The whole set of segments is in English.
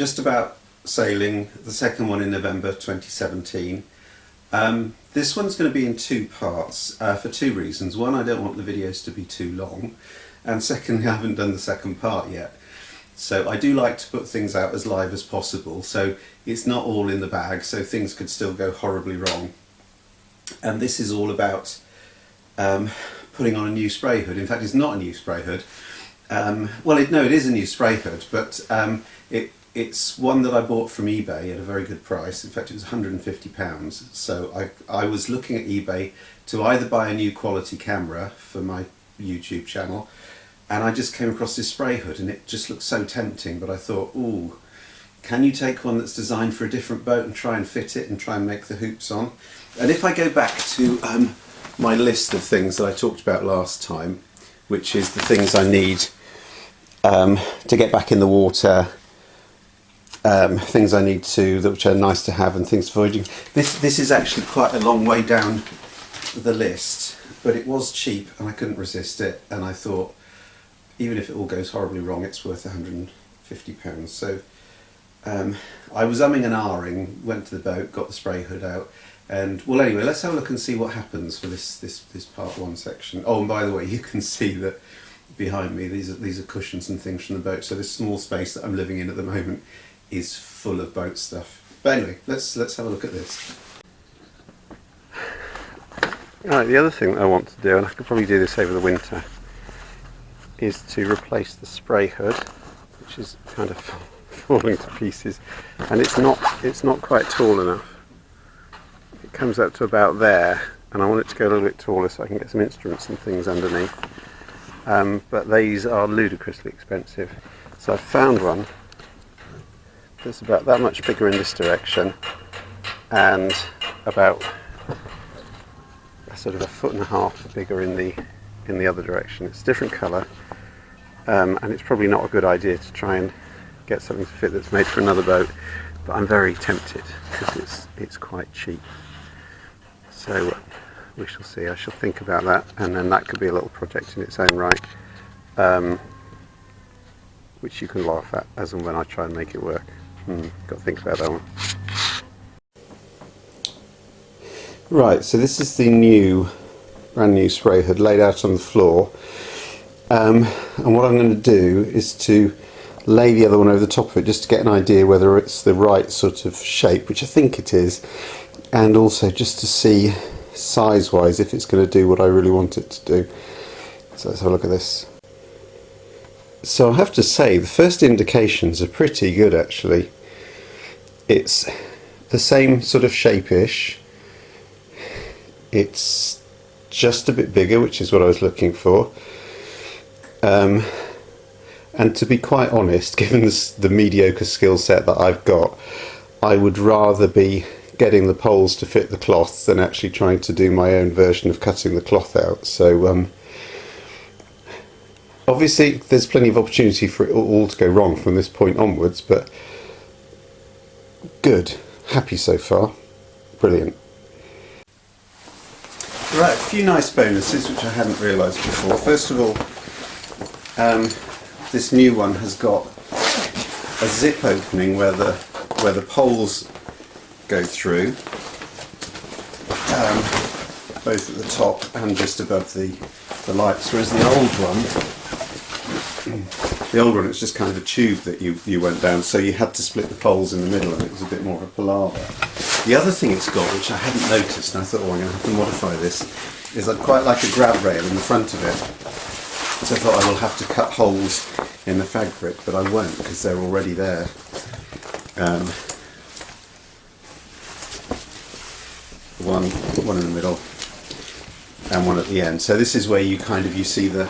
just about sailing, the second one in November 2017. This one's going to be in two parts for two reasons. One, I don't want the videos to be too long, and secondly, I haven't done the second part yet. So I do like to put things out as live as possible, so it's not all in the bag, so things could still go horribly wrong. And this is all about putting on a new spray hood. In fact, it's not a new spray hood. No, it is a new spray hood, but it's one that I bought from eBay at a very good price. In fact, it was £150. So I was looking at eBay to either buy a new quality camera for my YouTube channel, and I just came across this spray hood and it just looked so tempting, but I thought, ooh, can you take one that's designed for a different boat and try and fit it and try and make the hoops on? And if I go back to my list of things that I talked about last time, which is the things I need to get back in the water, things I need to, which are nice to have, and things for voyaging. This is actually quite a long way down the list, but it was cheap and I couldn't resist it, and I thought, even if it all goes horribly wrong, it's worth £150. So I was umming and ahhing, went to the boat, got the spray hood out, and well, anyway, let's have a look and see what happens for this part one section. Oh, and by the way, you can see that behind me, these are cushions and things from the boat. So this small space that I'm living in at the moment is full of boat stuff. But anyway, let's have a look at this. Right, the other thing that I want to do, and I could probably do this over the winter, is to replace the spray hood, which is kind of falling to pieces, and it's not quite tall enough. It comes up to about there, and I want it to go a little bit taller so I can get some instruments and things underneath. But these are ludicrously expensive. So I found one that's about that much bigger in this direction and about sort of 1.5 foot bigger in the other direction. It's a different colour, and it's probably not a good idea to try and get something to fit that's made for another boat, but I'm very tempted because it's quite cheap. So we shall see. I shall think about that, and then that could be a little project in its own right, which you can laugh at as and when I try and make it work. Got to think about that one. Right, so this is the brand new spray hood laid out on the floor, and what I'm going to do is to lay the other one over the top of it just to get an idea whether it's the right sort of shape, which I think it is, and also just to see size wise if it's going to do what I really want it to do. So let's have a look at this. So I have to say the first indications are pretty good actually. It's the same sort of shape-ish. It's just a bit bigger, which is what I was looking for. And to be quite honest, given the mediocre skill set that I've got, I would rather be getting the poles to fit the cloth than actually trying to do my own version of cutting the cloth out. So obviously there's plenty of opportunity for it all to go wrong from this point onwards, but good, happy so far, brilliant. Right, a few nice bonuses which I hadn't realised before. First of all, this new one has got a zip opening where the poles go through, both at the top and just above the lights, whereas the old one it's just kind of a tube that you went down, so you had to split the poles in the middle and it was a bit more of a palaver. The other thing it's got, which I hadn't noticed, and I thought, oh, I'm going to have to modify this, is I'd quite like a grab rail in the front of it. So I thought I will have to cut holes in the fabric, but I won't because they're already there. One in the middle and one at the end. So this is where you see the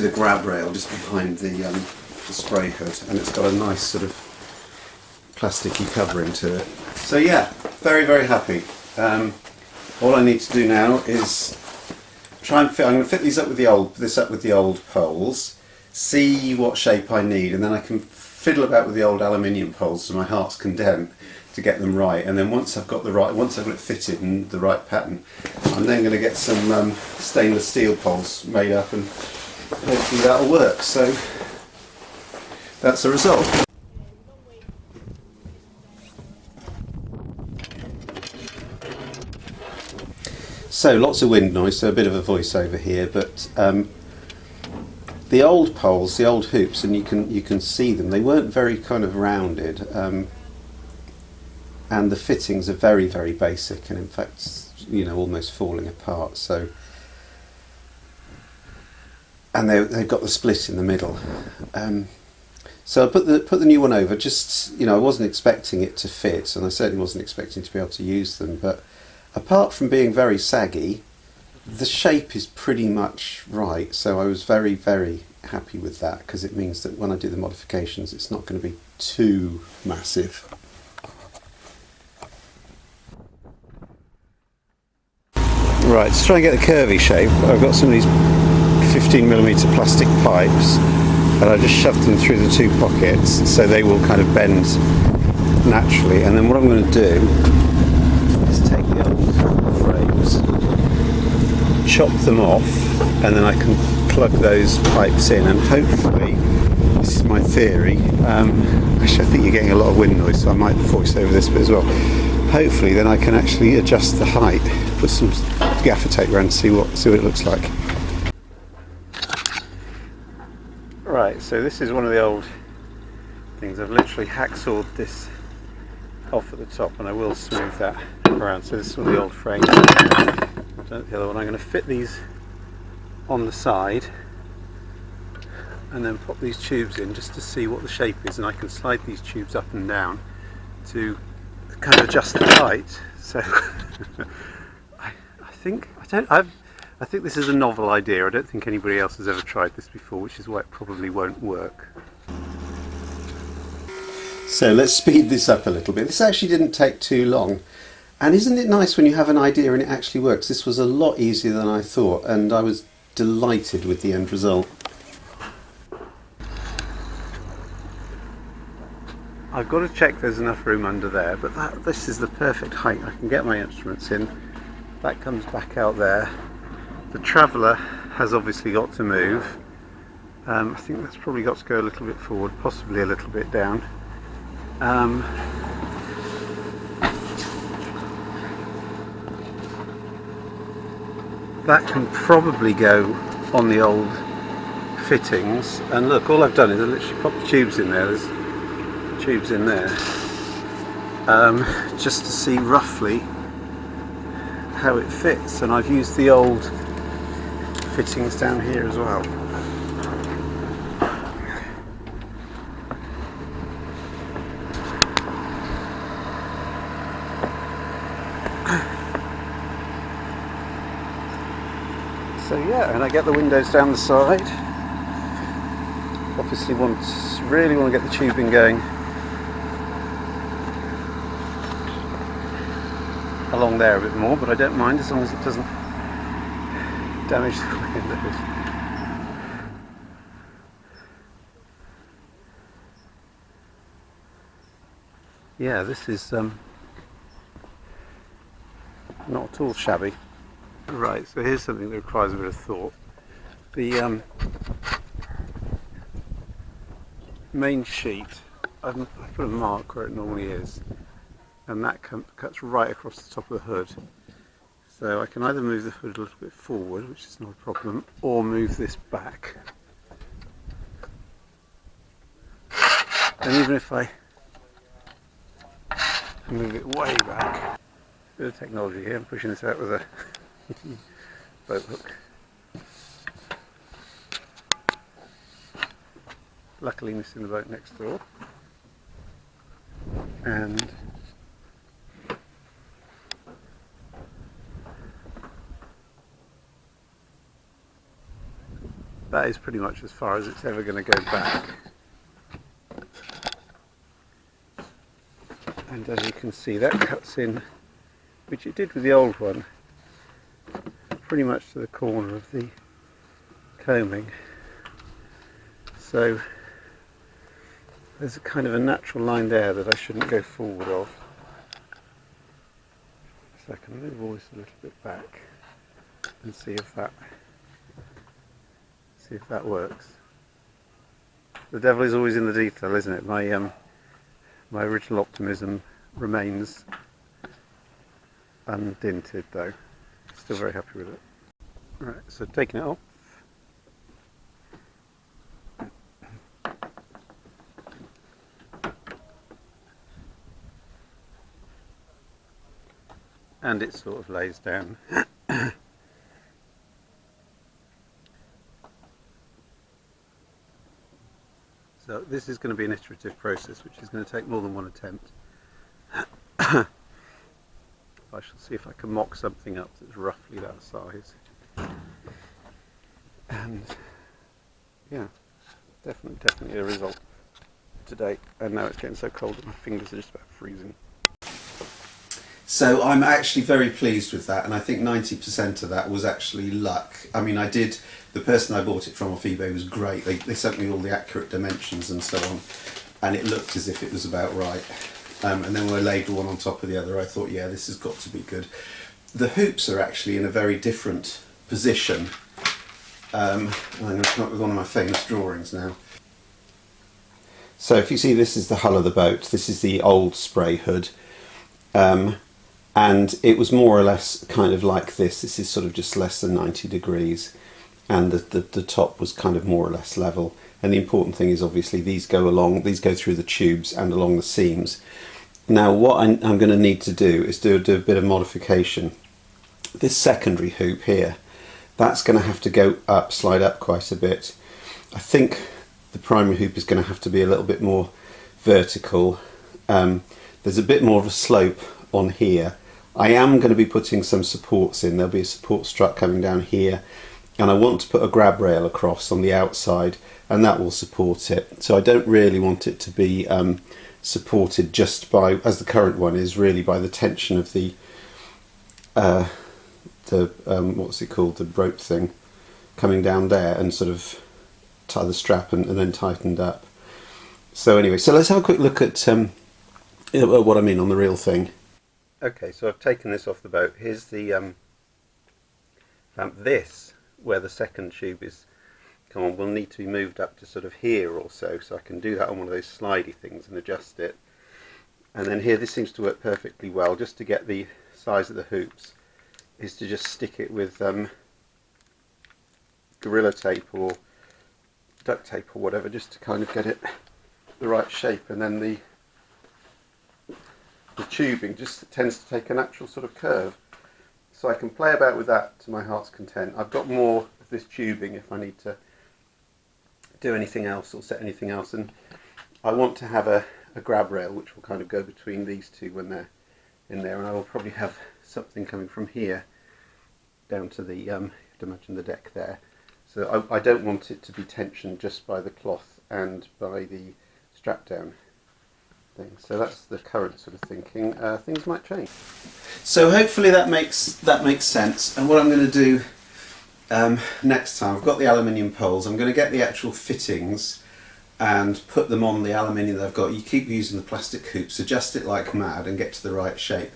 grab rail just behind the spray hood, and it's got a nice sort of plasticky covering to it. So yeah, very, very happy. All I need to do now is try and fit. I'm going to fit this up with the old poles, see what shape I need, and then I can fiddle about with the old aluminium poles to my heart's content to get them right. And then once I've got it fitted and the right pattern, I'm then going to get some stainless steel poles made up, and hopefully that'll work. So that's the result. So lots of wind noise, so a bit of a voiceover here, but the old poles, the old hoops, and you can see them, they weren't very kind of rounded, and the fittings are very, very basic, and in fact, you know, almost falling apart. So, and they've got the split in the middle. So I put the new one over. Just, you know, I wasn't expecting it to fit, and I certainly wasn't expecting to be able to use them. But apart from being very saggy, the shape is pretty much right. So I was very, very happy with that, because it means that when I do the modifications, it's not going to be too massive. Right, to try and get the curvy shape, I've got some of these 15mm plastic pipes, and I just shoved them through the two pockets so they will kind of bend naturally. And then what I'm going to do is take the old frames, chop them off, and then I can plug those pipes in, and hopefully, this is my theory, actually I think you're getting a lot of wind noise, so I might voice over this bit as well. Hopefully then I can actually adjust the height, put some gaffer tape around to see what it looks like. Right, so this is one of the old things. I've literally hacksawed this off at the top, and I will smooth that around. So this is one of the old frames. I've done the other one. I'm going to fit these on the side and then pop these tubes in just to see what the shape is, and I can slide these tubes up and down to kind of adjust the height. So I think this is a novel idea. I don't think anybody else has ever tried this before, which is why it probably won't work. So let's speed this up a little bit. This actually didn't take too long. And isn't it nice when you have an idea and it actually works? This was a lot easier than I thought, and I was delighted with the end result. I've got to check there's enough room under there, but this is the perfect height. I can get my instruments in. That comes back out there. The traveller has obviously got to move. I think that's probably got to go a little bit forward, possibly a little bit down. That can probably go on the old fittings. And look, all I've done is I literally popped the tubes in there. There's tubes in there, just to see roughly how it fits. And I've used the old fittings down here as well. So yeah, and I get the windows down the side. Obviously really want to get the tubing going along there a bit more, but I don't mind as long as it doesn't damage the windows. Yeah, this is not at all shabby. Right, so here's something that requires a bit of thought. The main sheet, I put a mark where it normally is, and that cuts right across the top of the hood. So I can either move the hood a little bit forward, which is not a problem, or move this back. And even if I move it way back, bit of technology here, I'm pushing this out with a boat hook. Luckily missing the boat next door. And that is pretty much as far as it's ever going to go back. And as you can see, that cuts in, which it did with the old one, pretty much to the corner of the combing. So there's a kind of a natural line there that I shouldn't go forward of. So I can move all this a little bit back and see if that works. The devil is always in the detail, isn't it? My original optimism remains undinted though. Still very happy with it. Right, so taking it off. And it sort of lays down. So this is going to be an iterative process, which is going to take more than one attempt. I shall see if I can mock something up that's roughly that size. And yeah, definitely a result today. And now it's getting so cold that my fingers are just about freezing. So I'm actually very pleased with that, and I think 90% of that was actually luck. I mean, the person I bought it from off eBay was great. They sent me all the accurate dimensions and so on, and it looked as if it was about right. And then when I laid one on top of the other, I thought, yeah, this has got to be good. The hoops are actually in a very different position. I'm going to come up with one of my famous drawings now. So if you see, this is the hull of the boat. This is the old spray hood. And it was more or less kind of like this. This is sort of just less than 90 degrees, and the top was kind of more or less level. And the important thing is obviously these go through the tubes and along the seams. Now what I'm going to need to do is do a bit of modification. This secondary hoop here, that's going to have to go up, slide up quite a bit. I think the primary hoop is going to have to be a little bit more vertical. There's a bit more of a slope on here. I am going to be putting some supports in. There'll be a support strut coming down here, and I want to put a grab rail across on the outside, and that will support it. So I don't really want it to be supported just by, as the current one is, really by the tension of the what's it called, the rope thing coming down there and sort of tie the strap and then tightened up. So anyway, so let's have a quick look at what I mean on the real thing. Okay, so I've taken this off the boat. Here's the this, where the second tube is, will need to be moved up to sort of here or so I can do that on one of those slidey things and adjust it. And then here, this seems to work perfectly well. Just to get the size of the hoops is to just stick it with Gorilla Tape or duct tape or whatever, just to kind of get it the right shape. And then the tubing just tends to take a natural sort of curve, so I can play about with that to my heart's content. I've got more of this tubing if I need to do anything else or set anything else, and I want to have a grab rail which will kind of go between these two when they're in there, and I will probably have something coming from here down to the you have to imagine the deck there. So I don't want it to be tensioned just by the cloth and by the strap down. So that's the current sort of thinking. Things might change. So hopefully that makes sense. And what I'm going to do next time, I've got the aluminium poles. I'm going to get the actual fittings and put them on the aluminium that I've got. You keep using the plastic hoops, adjust it like mad and get to the right shape.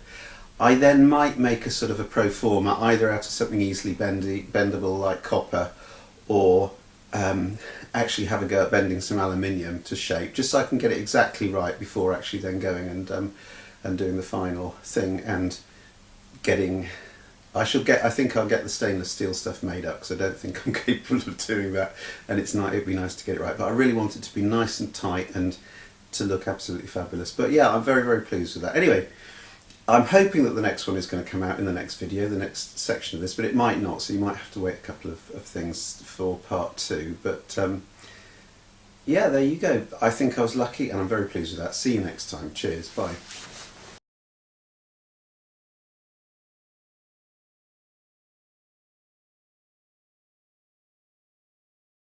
I then might make a sort of a pro forma, either out of something easily bendable like copper, or actually have a go at bending some aluminium to shape, just so I can get it exactly right before actually then going and doing the final thing and getting. I think I'll get the stainless steel stuff made up, because I don't think I'm capable of doing that, and it'd be nice to get it right. But I really want it to be nice and tight and to look absolutely fabulous. But yeah, I'm very, very pleased with that. Anyway, I'm hoping that the next one is going to come out in the next video, the next section of this, but it might not, so you might have to wait a couple of things for part 2. But yeah, there you go. I think I was lucky, and I'm very pleased with that. See you next time. Cheers. Bye.